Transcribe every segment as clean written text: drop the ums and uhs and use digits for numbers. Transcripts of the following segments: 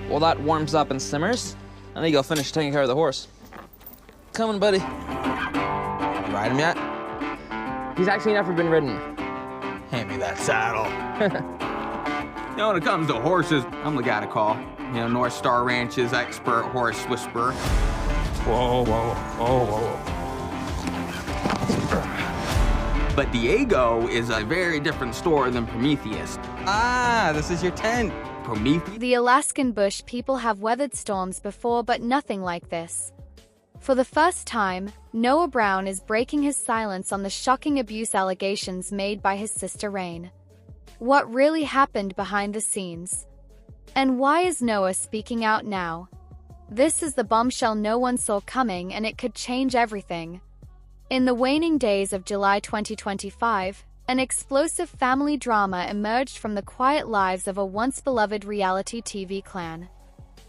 While that warms up and simmers, I need to go finish taking care of the horse. Coming, buddy. You ride him yet? He's actually never been ridden. Hand me that saddle. You know, when it comes to horses, I'm the guy to call. You know, North Star Ranch's expert horse whisperer. Whoa, whoa, whoa, whoa. But Diego is a very different story than Prometheus. Ah, this is your tent. Prometheus? The Alaskan bush people have weathered storms before, but nothing like this. For the first time, Noah Brown is breaking his silence on the shocking abuse allegations made by his sister Rain. What really happened behind the scenes? And why is Noah speaking out now? This is the bombshell no one saw coming, and it could change everything. In the waning days of July 2025, an explosive family drama emerged from the quiet lives of a once-beloved reality TV clan.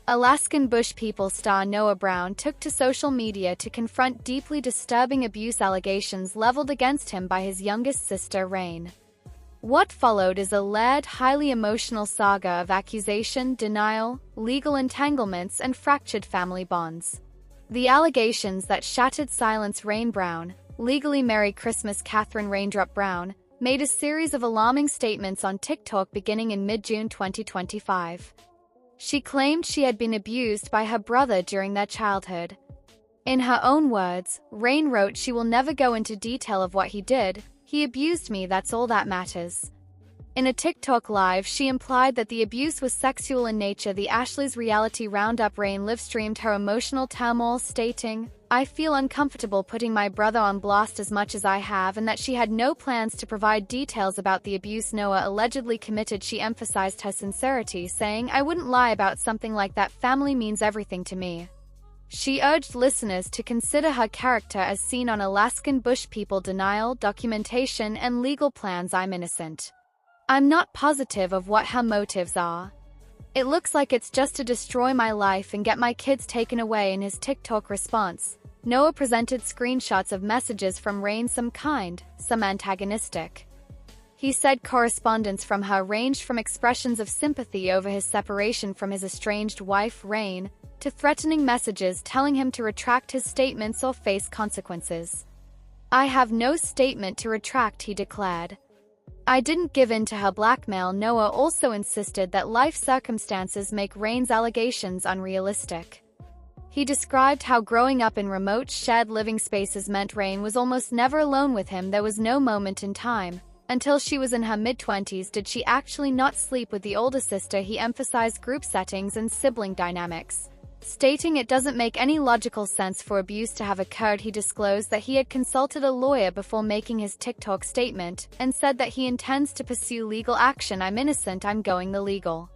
Alaskan bush people star Noah Brown took to social media to confront deeply disturbing abuse allegations leveled against him by his youngest sister, Rain. What followed is a layered, highly emotional saga of accusation, denial, legal entanglements, and fractured family bonds. The allegations that shattered silence Rain Brown, legally Merry Christmas Catherine Raindrop Brown, made a series of alarming statements on TikTok beginning in mid-June 2025. She claimed she had been abused by her brother during their childhood. In her own words, Rain wrote she will never go into detail of what he did. He abused me, that's all that matters. In a TikTok live, she implied that the abuse was sexual in nature. The Ashley's Reality Roundup Rain live-streamed her emotional turmoil, stating, "I feel uncomfortable putting my brother on blast as much as I have," and that she had no plans to provide details about the abuse Noah allegedly committed. She emphasized her sincerity, saying, "I wouldn't lie about something like that. Family means everything to me." She urged listeners to consider her character as seen on Alaskan bush people denial, documentation, and legal plans. "I'm innocent. I'm not positive of what her motives are. It looks like it's just to destroy my life and get my kids taken away." In his TikTok response, Noah presented screenshots of messages from Rain, some kind, some antagonistic. He said correspondence from her ranged from expressions of sympathy over his separation from his estranged wife, Rain, to threatening messages telling him to retract his statements or face consequences. "I have no statement to retract," he declared. "I didn't give in to her blackmail." Noah also insisted that life circumstances make Rain's allegations unrealistic. He described how growing up in remote, shared living spaces meant Rain was almost never alone with him. There was no moment in time, until she was in her mid-20s, did she actually not sleep with the older sister. He emphasized group settings and sibling dynamics, stating it doesn't make any logical sense for abuse to have occurred. He disclosed that he had consulted a lawyer before making his TikTok statement, and said that he intends to pursue legal action. "I'm innocent, I'm going the legal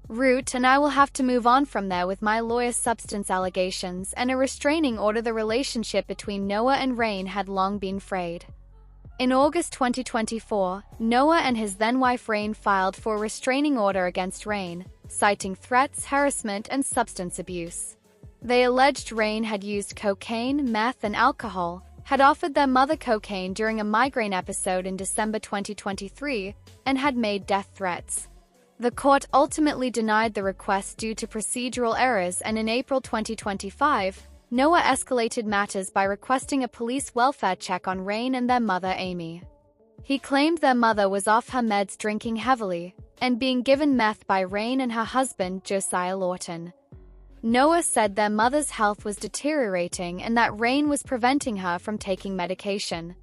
route, and I will have to move on from there with my lawyer's substance allegations and a restraining order." The relationship between Noah and Rain had long been frayed. In August 2024, Noah and his then-wife Rain filed for a restraining order against Rain, citing threats, harassment, and substance abuse. They alleged Rain had used cocaine, meth, and alcohol, had offered their mother cocaine during a migraine episode in December 2023, and had made death threats. The court ultimately denied the request due to procedural errors, and in April 2025, Noah escalated matters by requesting a police welfare check on Rain and their mother, Amy. He claimed their mother was off her meds, drinking heavily, and being given meth by Rain and her husband, Josiah Lawton. Noah said their mother's health was deteriorating and that Rain was preventing her from taking medication.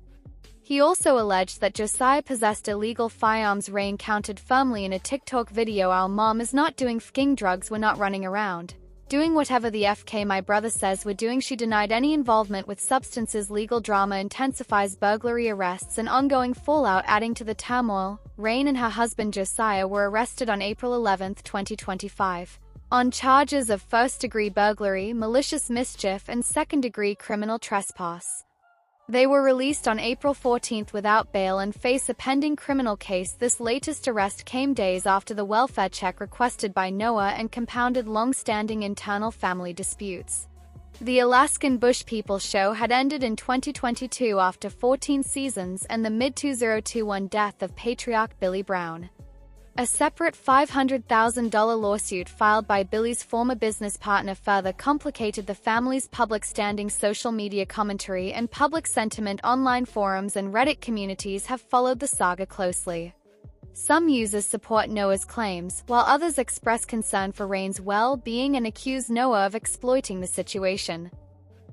He also alleged that Josiah possessed illegal firearms. Rain countered firmly in a TikTok video, "Our mom is not doing f***ing drugs, we're not running around doing whatever the FK my brother says we're doing." She denied any involvement with substances. Legal drama intensifies. Burglary arrests and ongoing fallout adding to the turmoil. Rain and her husband Josiah were arrested on April 11, 2025, on charges of first-degree burglary, malicious mischief, and second-degree criminal trespass. They were released on April 14 without bail and face a pending criminal case. This latest arrest came days after the welfare check requested by Noah and compounded long-standing internal family disputes. The Alaskan Bush People show had ended in 2022 after 14 seasons and the mid-2021 death of patriarch Billy Brown. A separate $500,000 lawsuit filed by Billy's former business partner further complicated the family's public standing. Social media commentary and public sentiment. Online forums and Reddit communities have followed the saga closely. Some users support Noah's claims, while others express concern for Rain's well-being and accuse Noah of exploiting the situation.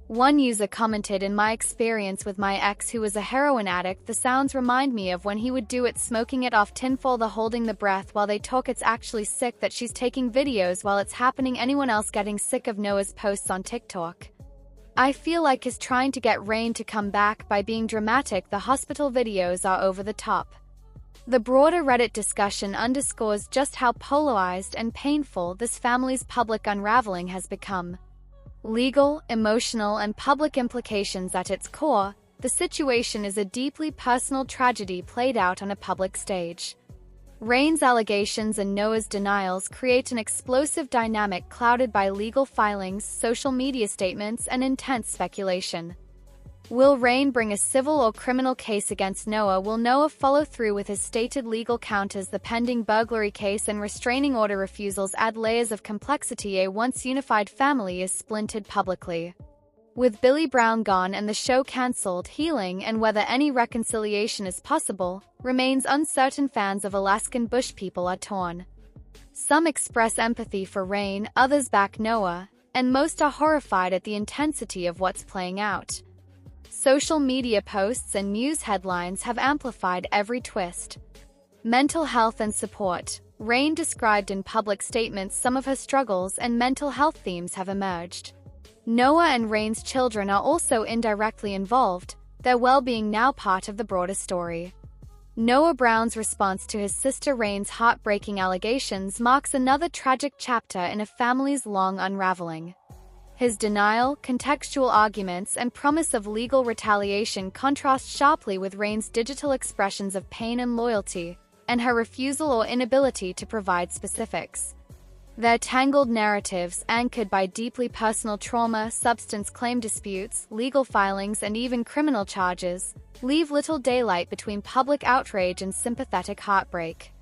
One user commented, "In my experience with my ex, who was a heroin addict, the sounds remind me of when he would do it, smoking it off tinfoil, the holding the breath while they talk. It's actually sick that she's taking videos while it's happening. Anyone else getting sick of Noah's posts on TikTok? I feel like he's trying to get Rain to come back by being dramatic. The hospital videos are over the top." The broader Reddit discussion underscores just how polarized and painful this family's public unraveling has become. Legal, emotional, and public implications at its core, the situation is a deeply personal tragedy played out on a public stage. Rain's allegations and Noah's denials create an explosive dynamic clouded by legal filings, social media statements, and intense speculation. Will Rain bring a civil or criminal case against Noah? Will Noah follow through with his stated legal counters? The pending burglary case and restraining order refusals add layers of complexity. A once unified family is splintered publicly. With Billy Brown gone and the show cancelled, healing and whether any reconciliation is possible remains uncertain. Fans of Alaskan bush people are torn. Some express empathy for Rain, others back Noah, and most are horrified at the intensity of what's playing out. Social media posts and news headlines have amplified every twist. Mental health and support. Rain described in public statements some of her struggles, and mental health themes have emerged. Noah and Rain's children are also indirectly involved, their well-being now part of the broader story. Noah Brown's response to his sister Rain's heartbreaking allegations marks another tragic chapter in a family's long unraveling. His denial, contextual arguments, and promise of legal retaliation contrast sharply with Rain's digital expressions of pain and loyalty, and her refusal or inability to provide specifics. Their tangled narratives, anchored by deeply personal trauma, substance claim disputes, legal filings, and even criminal charges, leave little daylight between public outrage and sympathetic heartbreak.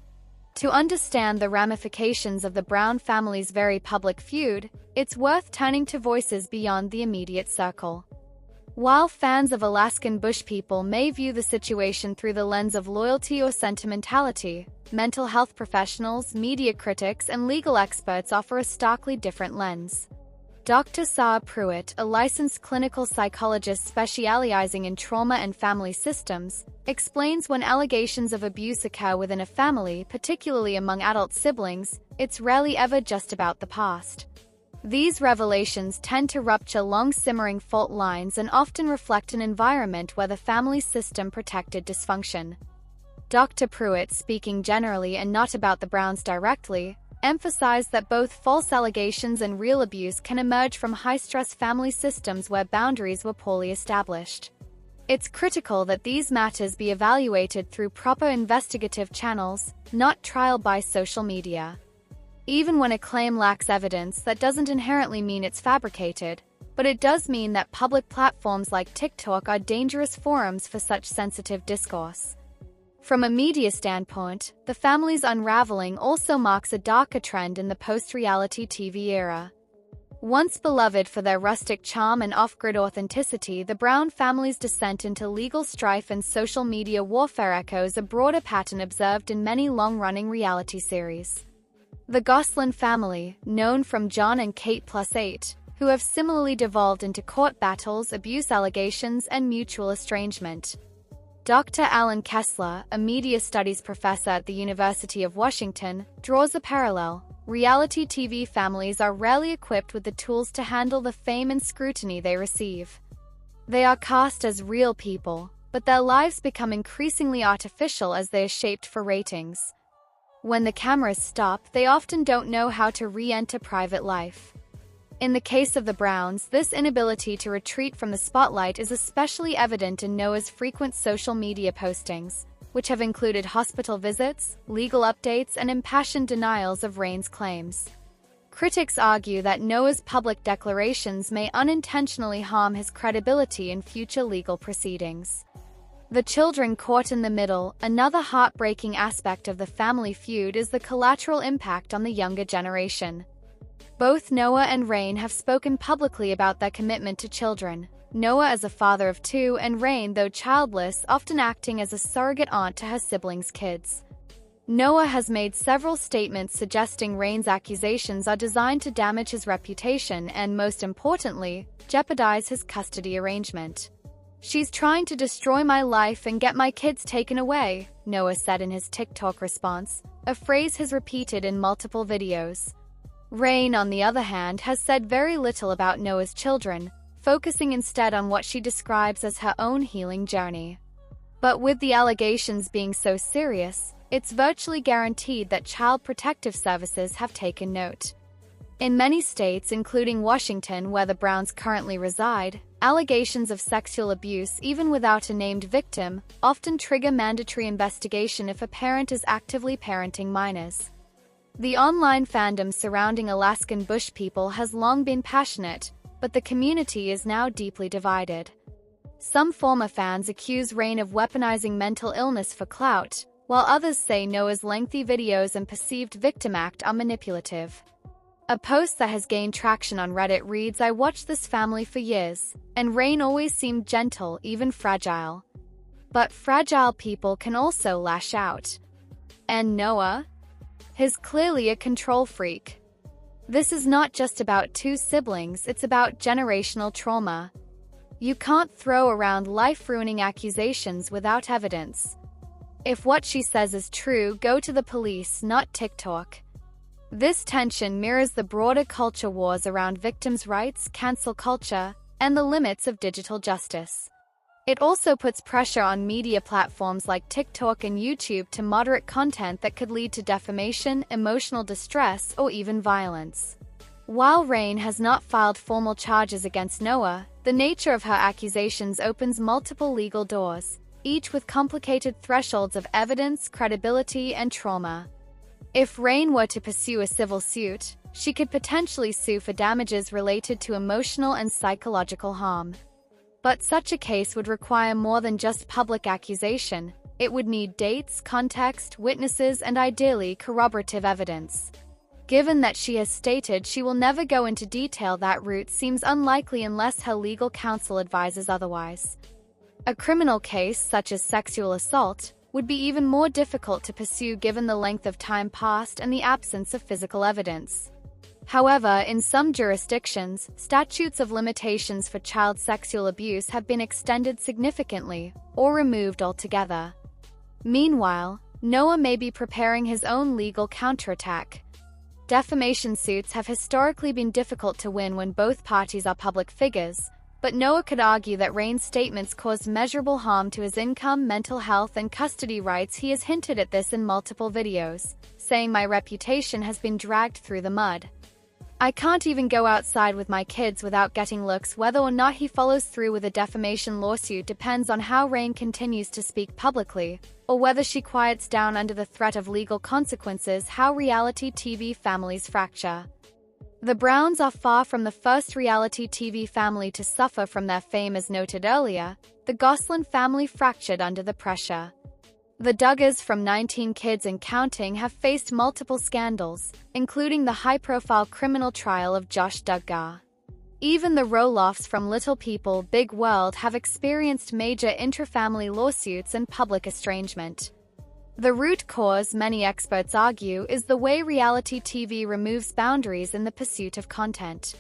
To understand the ramifications of the Brown family's very public feud, it's worth turning to voices beyond the immediate circle. While fans of Alaskan bush people may view the situation through the lens of loyalty or sentimentality, mental health professionals, media critics, and legal experts offer a starkly different lens. Dr. Sarah Pruitt, a licensed clinical psychologist specializing in trauma and family systems, explains when allegations of abuse occur within a family, particularly among adult siblings, it's rarely ever just about the past. These revelations tend to rupture long-simmering fault lines and often reflect an environment where the family system protected dysfunction. Dr. Pruitt, speaking generally and not about the Browns directly, emphasized that both false allegations and real abuse can emerge from high-stress family systems where boundaries were poorly established. It's critical that these matters be evaluated through proper investigative channels, not trial by social media. Even when a claim lacks evidence, that doesn't inherently mean it's fabricated, but it does mean that public platforms like TikTok are dangerous forums for such sensitive discourse. From a media standpoint, the family's unraveling also marks a darker trend in the post-reality TV era. Once beloved for their rustic charm and off-grid authenticity, the Brown family's descent into legal strife and social media warfare echoes a broader pattern observed in many long-running reality series. The Gosselin family, known from John and Kate +8, who have similarly devolved into court battles, abuse allegations, and mutual estrangement. Dr. Alan Kessler, a media studies professor at the University of Washington, draws a parallel. Reality TV families are rarely equipped with the tools to handle the fame and scrutiny they receive. They are cast as real people, but their lives become increasingly artificial as they are shaped for ratings. When the cameras stop, they often don't know how to re-enter private life. In the case of the Browns, this inability to retreat from the spotlight is especially evident in Noah's frequent social media postings, which have included hospital visits, legal updates, and impassioned denials of Rain's claims. Critics argue that Noah's public declarations may unintentionally harm his credibility in future legal proceedings. The children caught in the middle. Another heartbreaking aspect of the family feud is the collateral impact on the younger generation. Both Noah and Rain have spoken publicly about their commitment to children. Noah as a father of 2 and Rain, though childless, often acting as a surrogate aunt to her siblings' kids. Noah has made several statements suggesting Rain's accusations are designed to damage his reputation and, most importantly, jeopardize his custody arrangement. "She's trying to destroy my life and get my kids taken away," Noah said in his TikTok response, a phrase he's repeated in multiple videos. Rain, on the other hand, has said very little about Noah's children, focusing instead on what she describes as her own healing journey. But with the allegations being so serious, it's virtually guaranteed that Child Protective Services have taken note. In many states, including Washington, where the Browns currently reside, allegations of sexual abuse, even without a named victim, often trigger mandatory investigation if a parent is actively parenting minors. The online fandom surrounding Alaskan bush people has long been passionate, but the community is now deeply divided. Some former fans accuse Rain of weaponizing mental illness for clout, while others say Noah's lengthy videos and perceived victim act are manipulative. A post that has gained traction on Reddit reads, "I watched this family for years, and Rain always seemed gentle, even fragile. But fragile people can also lash out. And Noah? He's clearly a control freak." This is not just about 2 siblings, it's about generational trauma. You can't throw around life-ruining accusations without evidence. If what she says is true, go to the police, not TikTok. This tension mirrors the broader culture wars around victims' rights, cancel culture, and the limits of digital justice. It also puts pressure on media platforms like TikTok and YouTube to moderate content that could lead to defamation, emotional distress, or even violence. While Rain has not filed formal charges against Noah, the nature of her accusations opens multiple legal doors, each with complicated thresholds of evidence, credibility, and trauma. If Rain were to pursue a civil suit, she could potentially sue for damages related to emotional and psychological harm. But such a case would require more than just public accusation. It would need dates, context, witnesses, and ideally corroborative evidence. Given that she has stated she will never go into detail, that route seems unlikely unless her legal counsel advises otherwise. A criminal case, such as sexual assault, would be even more difficult to pursue given the length of time passed and the absence of physical evidence. However, in some jurisdictions, statutes of limitations for child sexual abuse have been extended significantly or removed altogether. Meanwhile, Noah may be preparing his own legal counterattack. Defamation suits have historically been difficult to win when both parties are public figures, but Noah could argue that Rain's statements caused measurable harm to his income, mental health, and custody rights. He has hinted at this in multiple videos, saying, "My reputation has been dragged through the mud. I can't even go outside with my kids without getting looks." Whether or not he follows through with a defamation lawsuit depends on how Rain continues to speak publicly, or whether she quiets down under the threat of legal consequences. How reality TV families fracture. The Browns are far from the first reality TV family to suffer from their fame. As noted earlier, the Gosselin family fractured under the pressure. The Duggars, from 19 Kids and Counting, have faced multiple scandals, including the high-profile criminal trial of Josh Duggar. Even the Roloffs from Little People, Big World have experienced major intra-family lawsuits and public estrangement. The root cause, many experts argue, is the way reality TV removes boundaries in the pursuit of content.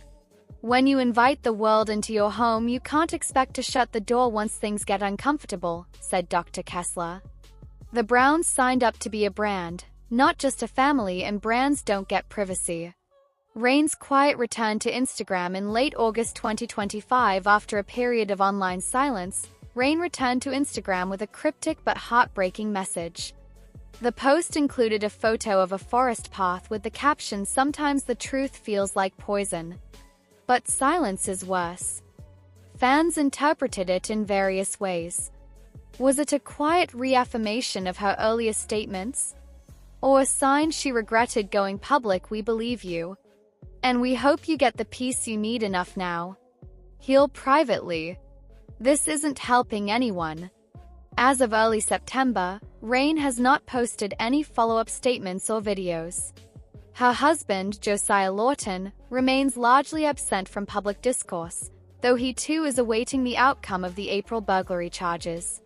When you invite the world into your home, you can't expect to shut the door once things get uncomfortable, said Dr. Kessler. The Browns signed up to be a brand, not just a family, and brands don't get privacy. Rain's quiet return to Instagram in late August 2025. After a period of online silence, Rain returned to Instagram with a cryptic but heartbreaking message. The post included a photo of a forest path with the caption, "Sometimes the truth feels like poison. But silence is worse." Fans interpreted it in various ways. Was it a quiet reaffirmation of her earlier statements? Or a sign she regretted going public? "We believe you. And we hope you get the peace you need enough now. Heal privately. This isn't helping anyone." As of early September, Rain has not posted any follow-up statements or videos. Her husband, Josiah Lawton, remains largely absent from public discourse, though he too is awaiting the outcome of the April burglary charges.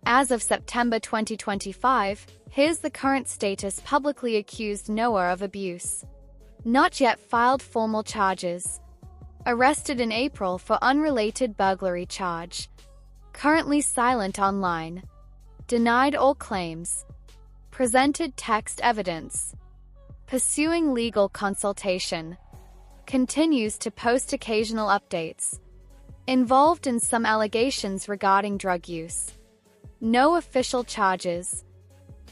As of September 2025, here's the current status: publicly accused Noah of abuse. Not yet filed formal charges. Arrested in April for unrelated burglary charge. Currently silent online. Denied all claims. Presented text evidence. Pursuing legal consultation. Continues to post occasional updates. Involved in some allegations regarding drug use. No official charges.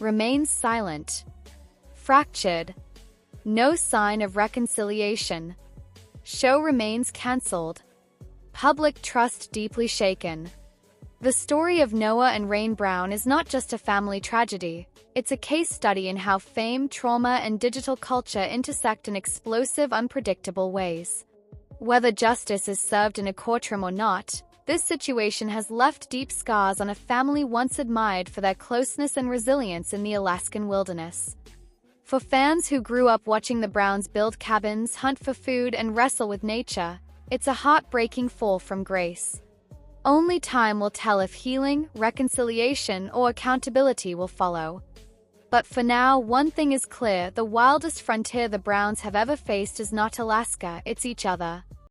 Remains silent. Fractured. No sign of reconciliation. Show remains cancelled. Public trust deeply shaken. The story of Noah and Rain Brown is not just a family tragedy. It's a case study in how fame, trauma, and digital culture intersect in explosive, unpredictable ways. Whether justice is served in a courtroom or not, this situation has left deep scars on a family once admired for their closeness and resilience in the Alaskan wilderness. For fans who grew up watching the Browns build cabins, hunt for food, and wrestle with nature, it's a heartbreaking fall from grace. Only time will tell if healing, reconciliation, or accountability will follow. But for now, one thing is clear: the wildest frontier the Browns have ever faced is not Alaska, it's each other.